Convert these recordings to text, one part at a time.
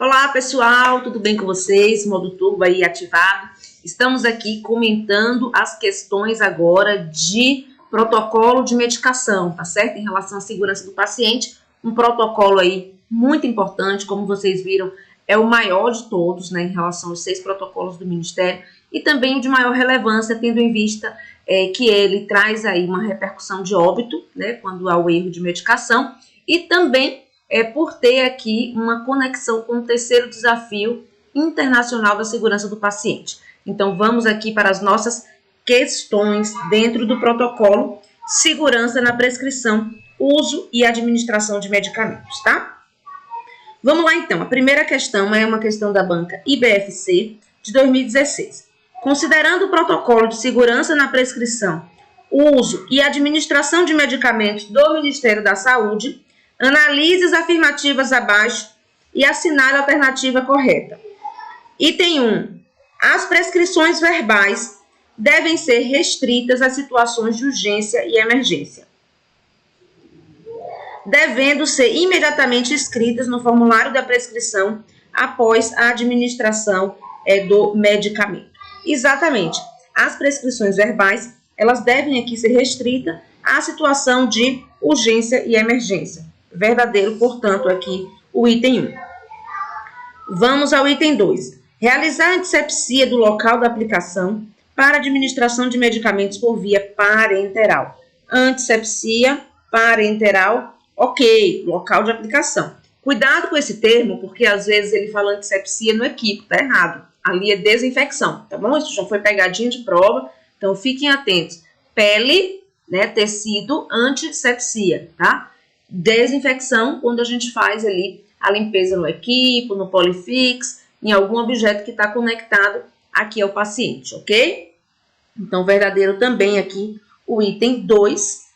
Olá pessoal, tudo bem com vocês? Modo turbo aí ativado. Estamos aqui comentando as questões agora de protocolo de medicação, tá certo? Em relação à segurança do paciente, um protocolo aí muito importante, como vocês viram, é o maior de todos, né, em relação aos 6 protocolos do Ministério, e também o de maior relevância, tendo em vista que ele traz aí uma repercussão de óbito, né, quando há o erro de medicação, e também por ter aqui uma conexão com o terceiro desafio internacional da segurança do paciente. Então, vamos aqui para as nossas questões dentro do protocolo segurança na prescrição, uso e administração de medicamentos, tá? Vamos lá, então. A primeira questão é uma questão da banca IBFC de 2016. Considerando o protocolo de segurança na prescrição, uso e administração de medicamentos do Ministério da Saúde, analise as afirmativas abaixo e assinale a alternativa correta. Item 1. As prescrições verbais devem ser restritas a situações de urgência e emergência, devendo ser imediatamente escritas no formulário da prescrição após a administração do medicamento. Exatamente. As prescrições verbais, elas devem aqui ser restritas à situação de urgência e emergência. Verdadeiro, portanto, aqui o item 1. Vamos ao item 2. Realizar a antisepsia do local da aplicação para administração de medicamentos por via parenteral. Antisepsia parenteral, ok, local de aplicação. Cuidado com esse termo, porque às vezes ele fala antisepsia no equipo, tá errado. Ali é desinfecção, tá bom? Isso já foi pegadinha de prova, então fiquem atentos. Pele, né, tecido, antisepsia, tá? Desinfecção, quando a gente faz ali a limpeza no equipo, no Polifix, em algum objeto que está conectado aqui ao paciente, ok? Então, verdadeiro também aqui o item 2.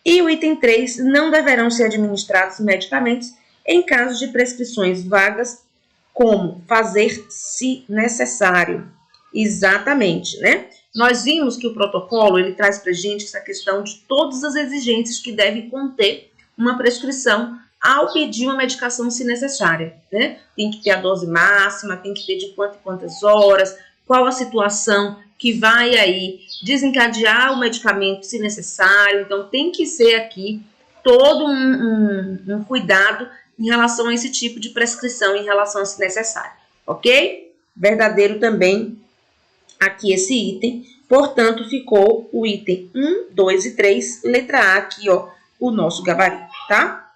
E o item 3, não deverão ser administrados medicamentos em casos de prescrições vagas, como fazer se necessário. Exatamente, né? Nós vimos que o protocolo, ele traz para a gente essa questão de todas as exigências que deve conter uma prescrição ao pedir uma medicação se necessária, né? Tem que ter a dose máxima, tem que ter de quantas horas, qual a situação que vai aí desencadear o medicamento se necessário. Então, tem que ser aqui todo um cuidado em relação a esse tipo de prescrição, em relação a se necessário, ok? Verdadeiro também aqui esse item. Portanto, ficou o item 1, 2 e 3, letra A aqui, ó, o nosso gabarito, tá?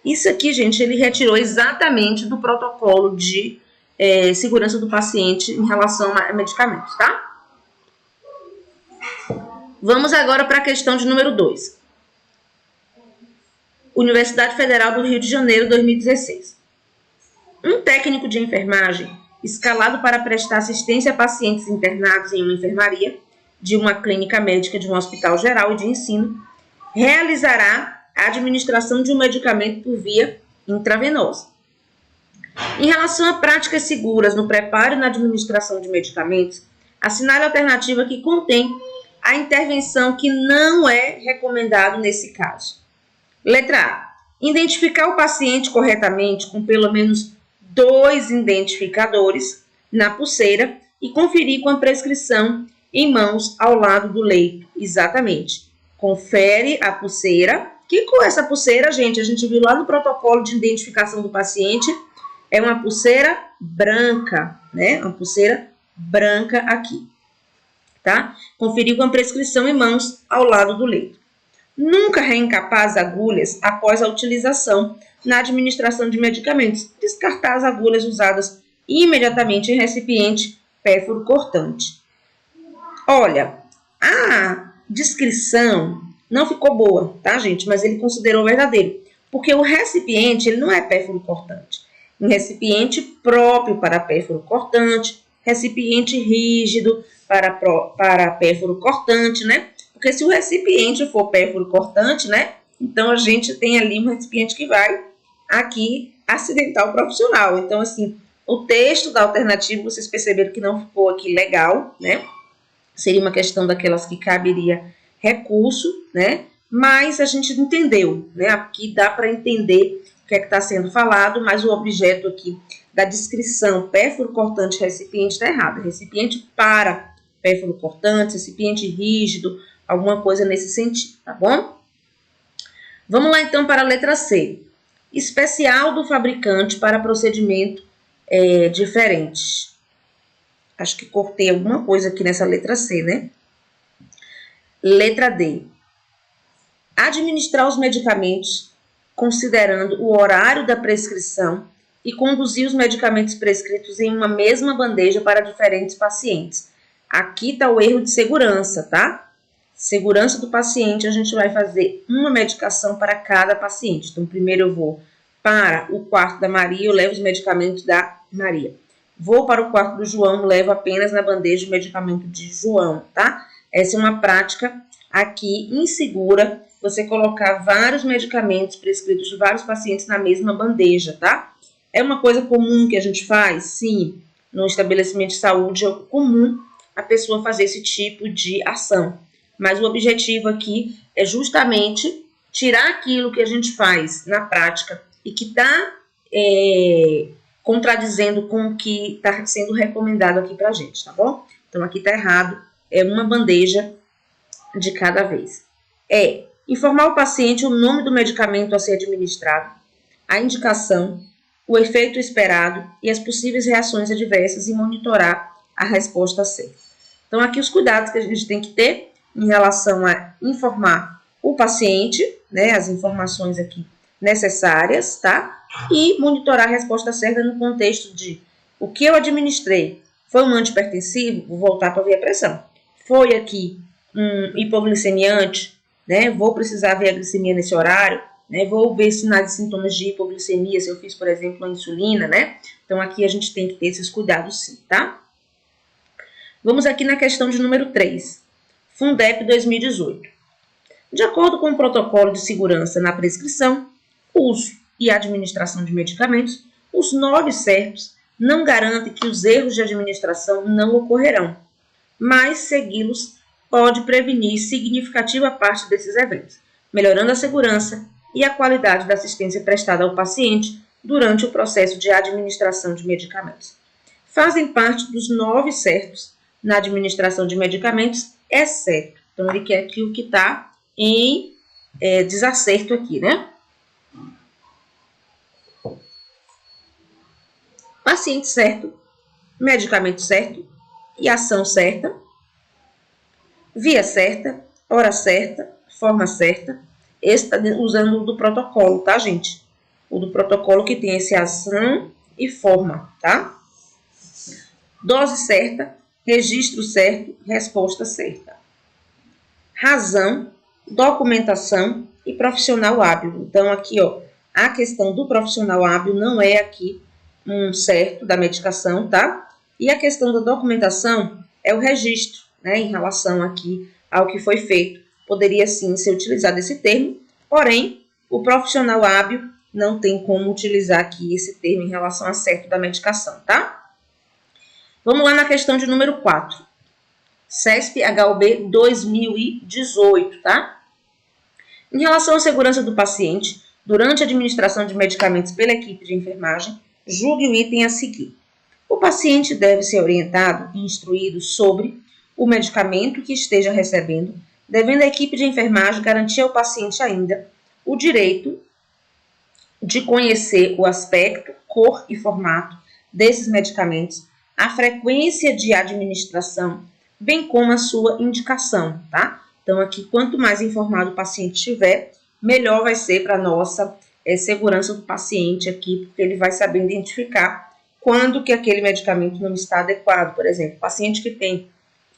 Isso aqui, gente, ele retirou exatamente do protocolo de segurança do paciente em relação a medicamentos, tá? Vamos agora para a questão de número 2. Universidade Federal do Rio de Janeiro, 2016. Um técnico de enfermagem escalado para prestar assistência a pacientes internados em uma enfermaria de uma clínica médica de um hospital geral e de ensino realizará a administração de um medicamento por via intravenosa. Em relação a práticas seguras no preparo e na administração de medicamentos, assinale a alternativa que contém a intervenção que não é recomendado nesse caso. Letra A. Identificar o paciente corretamente com pelo menos 2 identificadores na pulseira e conferir com a prescrição em mãos ao lado do leito. Exatamente. Confere a pulseira. Que com essa pulseira, gente, a gente viu lá no protocolo de identificação do paciente, é uma pulseira branca, né? Uma pulseira branca aqui, tá? Conferir com a prescrição em mãos ao lado do leito. Nunca reencapar as agulhas após a utilização na administração de medicamentos. Descartar as agulhas usadas imediatamente em recipiente pérfuro cortante. Olha, a descrição não ficou boa, tá, gente? Mas ele considerou verdadeiro. Porque o recipiente, ele não é pérfuro cortante. Um recipiente próprio para pérfuro cortante, recipiente rígido para pérfuro cortante, né? Porque se o recipiente for pérfuro cortante, né? Então, a gente tem ali um recipiente que vai aqui acidentar o profissional. Então, assim, o texto da alternativa, vocês perceberam que não ficou aqui legal, né? Seria uma questão daquelas que caberia recurso, né? Mas a gente entendeu, né? Aqui dá para entender que é que está sendo falado, mas o objeto aqui da descrição pérfuro cortante recipiente está errado. Recipiente para pérfuro cortante, recipiente rígido, alguma coisa nesse sentido, tá bom? Vamos lá então para a letra C. Especial do fabricante para procedimento diferente. Acho que cortei alguma coisa aqui nessa letra C, né? Letra D. Administrar os medicamentos considerando o horário da prescrição e conduzir os medicamentos prescritos em uma mesma bandeja para diferentes pacientes. Aqui está o erro de segurança, tá? Segurança do paciente, a gente vai fazer uma medicação para cada paciente. Então, primeiro eu vou para o quarto da Maria, eu levo os medicamentos da Maria. Vou para o quarto do João, levo apenas na bandeja o medicamento de João, tá? Essa é uma prática aqui insegura, você colocar vários medicamentos prescritos de vários pacientes na mesma bandeja, tá? É uma coisa comum que a gente faz? Sim, no estabelecimento de saúde é comum a pessoa fazer esse tipo de ação. Mas o objetivo aqui é justamente tirar aquilo que a gente faz na prática e que está contradizendo com o que está sendo recomendado aqui pra gente, tá bom? Então, aqui tá errado, é uma bandeja de cada vez. Informar o paciente o nome do medicamento a ser administrado, a indicação, o efeito esperado e as possíveis reações adversas e monitorar a resposta certa. Então, aqui os cuidados que a gente tem que ter em relação a informar o paciente, né, as informações aqui necessárias, tá? E monitorar a resposta certa no contexto de o que eu administrei foi um antipertensivo, vou voltar para ver a pressão. Foi aqui um hipoglicemiante, né? Vou precisar ver a glicemia nesse horário, né? Vou ver sinais e sintomas de hipoglicemia, se eu fiz, por exemplo, uma insulina, né? Então, aqui a gente tem que ter esses cuidados sim, tá? Vamos aqui na questão de número 3. Fundep 2018. De acordo com o protocolo de segurança na prescrição, uso e administração de medicamentos, os 9 certos não garantem que os erros de administração não ocorrerão, mas segui-los pode prevenir significativa parte desses eventos, melhorando a segurança e a qualidade da assistência prestada ao paciente durante o processo de administração de medicamentos. Fazem parte dos 9 certos na administração de medicamentos, exceto. Então, ele quer aqui o que está em desacerto aqui, né? Paciente certo, medicamento certo e ação certa, via certa, hora certa, forma certa. Esse está usando o do protocolo, tá, gente? O do protocolo que tem esse ação e forma, tá? Dose certa, registro certo, resposta certa. Razão, documentação e profissional hábil. Então, aqui, ó, a questão do profissional hábil não é aqui um certo da medicação, tá? E a questão da documentação é o registro, né, em relação aqui ao que foi feito. Poderia, sim, ser utilizado esse termo, porém, o profissional hábil não tem como utilizar aqui esse termo em relação a certo da medicação, tá? Vamos lá na questão de número 4. CESP-HUB 2018, tá? Em relação à segurança do paciente, durante a administração de medicamentos pela equipe de enfermagem, julgue o item a seguir. O paciente deve ser orientado e instruído sobre o medicamento que esteja recebendo, devendo a equipe de enfermagem garantir ao paciente ainda o direito de conhecer o aspecto, cor e formato desses medicamentos, a frequência de administração, bem como a sua indicação, tá? Então, aqui, quanto mais informado o paciente estiver, melhor vai ser para a nossa segurança do paciente aqui, porque ele vai saber identificar quando que aquele medicamento não está adequado. Por exemplo, o paciente que tem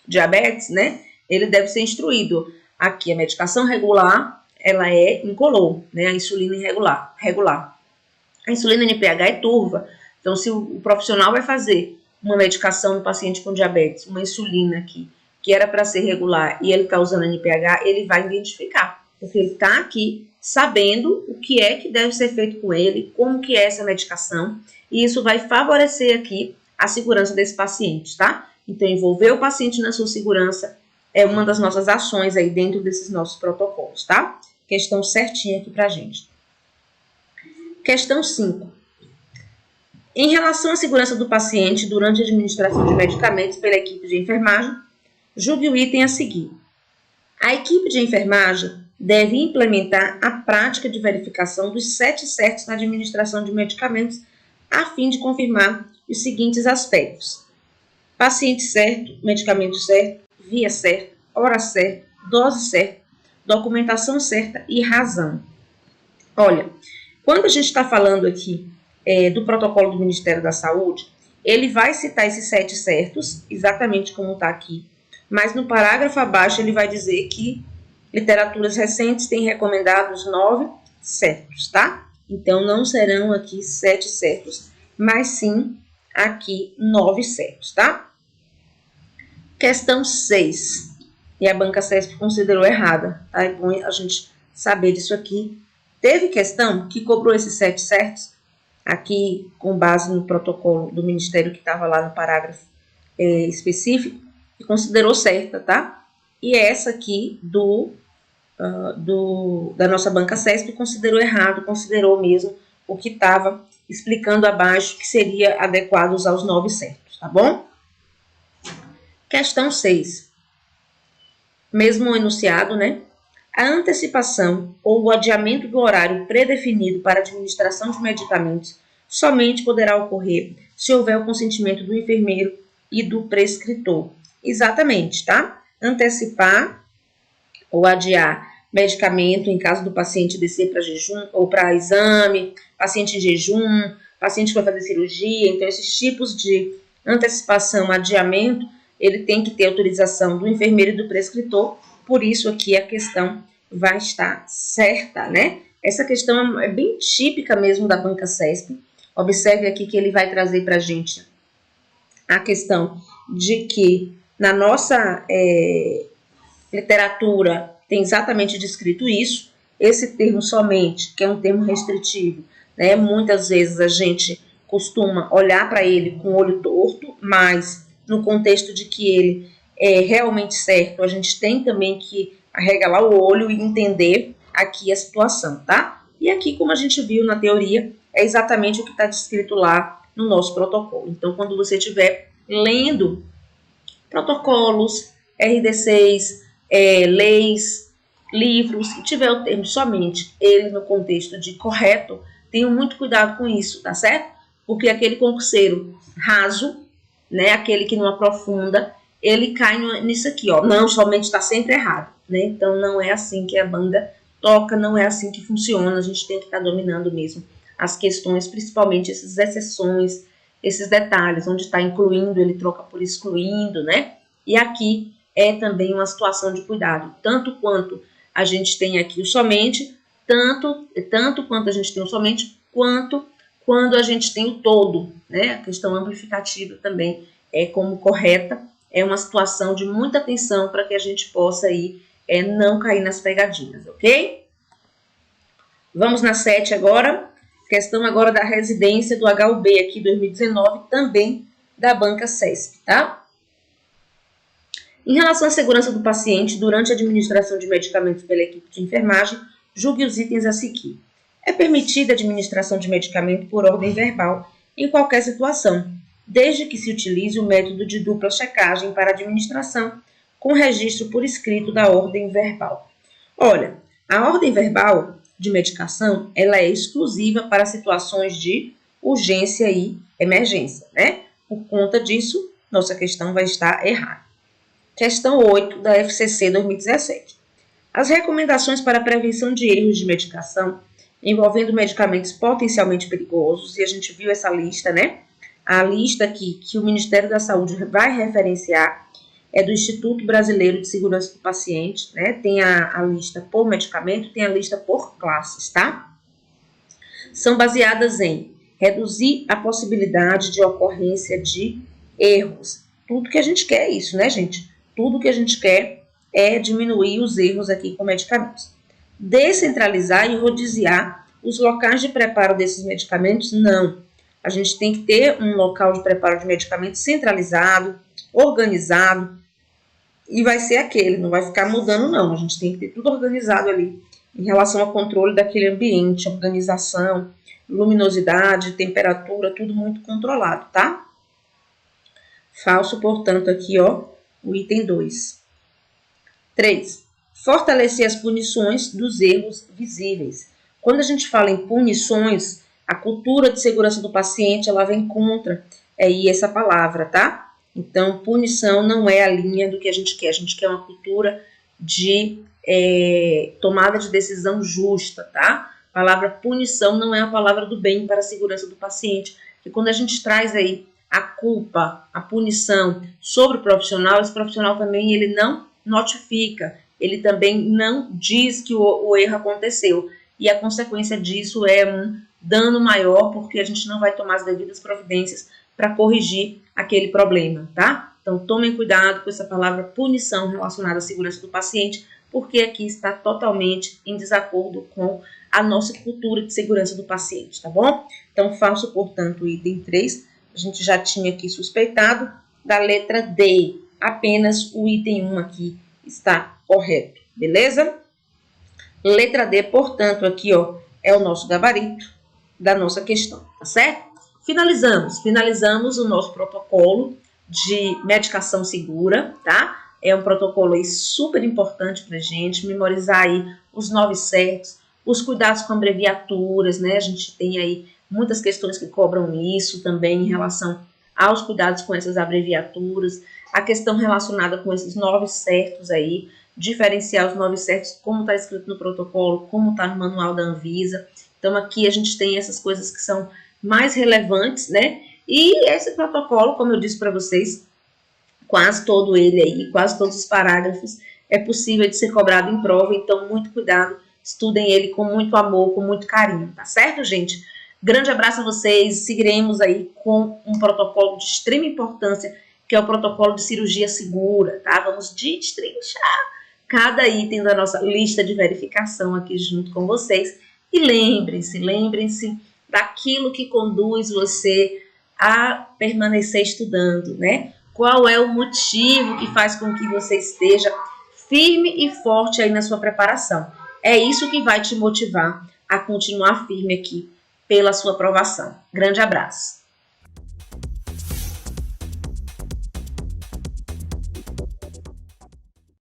diabetes, né, ele deve ser instruído. Aqui, a medicação regular, ela é incolor, né, a insulina irregular, regular. A insulina NPH é turva, então se o profissional vai fazer uma medicação no paciente com diabetes, uma insulina aqui, que era para ser regular e ele está usando NPH, ele vai identificar, porque ele está aqui sabendo o que é que deve ser feito com ele, como que é essa medicação, e isso vai favorecer aqui a segurança desse paciente, tá? Então, envolver o paciente na sua segurança é uma das nossas ações aí dentro desses nossos protocolos, tá? Questão certinha aqui pra gente. Questão 5. Em relação à segurança do paciente durante a administração de medicamentos pela equipe de enfermagem, julgue o item a seguir. A equipe de enfermagem deve implementar a prática de verificação dos 7 certos na administração de medicamentos a fim de confirmar os seguintes aspectos: paciente certo, medicamento certo, via certa, hora certa, dose certa, documentação certa e razão. Olha, quando a gente está falando aqui do protocolo do Ministério da Saúde, ele vai citar esses 7 certos, exatamente como está aqui, mas no parágrafo abaixo ele vai dizer que literaturas recentes têm recomendado os 9 certos, tá? Então, não serão aqui 7 certos, mas sim aqui 9 certos, tá? Questão 6. E a banca CESP considerou errada, tá? É bom a gente saber disso aqui. Teve questão que cobrou esses 7 certos, aqui com base no protocolo do Ministério que estava lá no parágrafo específico, e considerou certa, tá? E essa aqui da nossa banca CESP considerou errado, considerou mesmo o que estava explicando abaixo, que seria adequado usar os 9 certos, tá bom? Questão 6. Mesmo enunciado, né? A antecipação ou o adiamento do horário predefinido para a administração de medicamentos somente poderá ocorrer se houver o consentimento do enfermeiro e do prescritor. Exatamente, tá? Antecipar ou adiar medicamento em caso do paciente descer para jejum ou para exame, paciente em jejum, paciente que vai fazer cirurgia. Então, esses tipos de antecipação, adiamento, ele tem que ter autorização do enfermeiro e do prescritor. Por isso aqui a questão vai estar certa, né? Essa questão é bem típica mesmo da banca CESP. Observe aqui que ele vai trazer para a gente a questão de que na nossa literatura tem exatamente descrito isso. Esse termo somente, que é um termo restritivo, né? Muitas vezes a gente costuma olhar para ele com o olho torto, mas no contexto de que ele é realmente certo, a gente tem também que arregalar o olho e entender aqui a situação, tá? E aqui, como a gente viu na teoria, é exatamente o que está descrito lá no nosso protocolo. Então, quando você estiver lendo protocolos, RDCs, leis, livros, e tiver o termo somente ele no contexto de correto, tenham muito cuidado com isso, tá certo? Porque aquele concurseiro raso, né, aquele que não aprofunda, ele cai nisso aqui, ó, não, somente está sempre errado, né? Então, não é assim que a banda toca, não é assim que funciona, a gente tem que estar dominando mesmo as questões, principalmente essas exceções, esses detalhes, onde está incluindo, ele troca por excluindo, né? E aqui é também uma situação de cuidado, tanto quanto a gente tem aqui o somente, tanto quanto a gente tem o somente, quanto quando a gente tem o todo, né? A questão amplificativa também é como correta, é uma situação de muita atenção para que a gente possa aí não cair nas pegadinhas, ok? Vamos na 7 agora, questão agora da residência do HUB aqui 2019, também da banca CESP, tá? Em relação à segurança do paciente durante a administração de medicamentos pela equipe de enfermagem, julgue os itens a seguir. É permitida a administração de medicamento por ordem verbal em qualquer situação, desde que se utilize o método de dupla checagem para administração, com registro por escrito da ordem verbal. Olha, a ordem verbal de medicação, ela é exclusiva para situações de urgência e emergência, né? Por conta disso, nossa questão vai estar errada. Questão 8 da FCC 2017. As recomendações para a prevenção de erros de medicação envolvendo medicamentos potencialmente perigosos, e a gente viu essa lista, né? A lista aqui que o Ministério da Saúde vai referenciar é do Instituto Brasileiro de Segurança do Paciente, né? Tem a lista por medicamento, tem a lista por classes, tá? São baseadas em reduzir a possibilidade de ocorrência de erros. Tudo que a gente quer é isso, né, gente? Tudo que a gente quer é diminuir os erros aqui com medicamentos. Descentralizar e rodiziar os locais de preparo desses medicamentos, não. A gente tem que ter um local de preparo de medicamentos centralizado, organizado, e vai ser aquele, não vai ficar mudando não. A gente tem que ter tudo organizado ali, em relação ao controle daquele ambiente, organização, luminosidade, temperatura, tudo muito controlado, tá? Falso, portanto, aqui, ó, o item 2. 3. Fortalecer as punições dos erros visíveis. Quando a gente fala em punições, a cultura de segurança do paciente, ela vem contra essa palavra, tá? Então, punição não é a linha do que a gente quer. A gente quer uma cultura de tomada de decisão justa, tá? A palavra punição não é a palavra do bem para a segurança do paciente. E quando a gente traz aí a culpa, a punição sobre o profissional, esse profissional também ele não notifica, ele também não diz que o erro aconteceu. E a consequência disso é um dano maior, porque a gente não vai tomar as devidas providências para corrigir aquele problema, tá? Então, tomem cuidado com essa palavra punição relacionada à segurança do paciente, porque aqui está totalmente em desacordo com a nossa cultura de segurança do paciente, tá bom? Então, falso, portanto, o item 3, a gente já tinha aqui suspeitado. Da letra D, apenas o item 1 aqui está correto, beleza? Letra D, portanto, aqui, ó, é o nosso gabarito da nossa questão, tá certo? Finalizamos o nosso protocolo de medicação segura, tá? É um protocolo aí super importante pra gente, memorizar aí os 9 certos, os cuidados com abreviaturas, né? A gente tem aí muitas questões que cobram isso também em relação aos cuidados com essas abreviaturas, a questão relacionada com esses 9 certos aí, diferenciar os 9 certos, como está escrito no protocolo, como está no manual da Anvisa. Então, aqui a gente tem essas coisas que são mais relevantes, né? E esse protocolo, como eu disse para vocês, quase todo ele aí, quase todos os parágrafos, é possível de ser cobrado em prova, então muito cuidado, estudem ele com muito amor, com muito carinho, tá certo, gente? Grande abraço a vocês, seguiremos aí com um protocolo de extrema importância, que é o protocolo de cirurgia segura, tá? Vamos destrinchar cada item da nossa lista de verificação aqui junto com vocês. E lembrem-se daquilo que conduz você a permanecer estudando, né? Qual é o motivo que faz com que você esteja firme e forte aí na sua preparação? É isso que vai te motivar a continuar firme aqui pela sua aprovação. Grande abraço!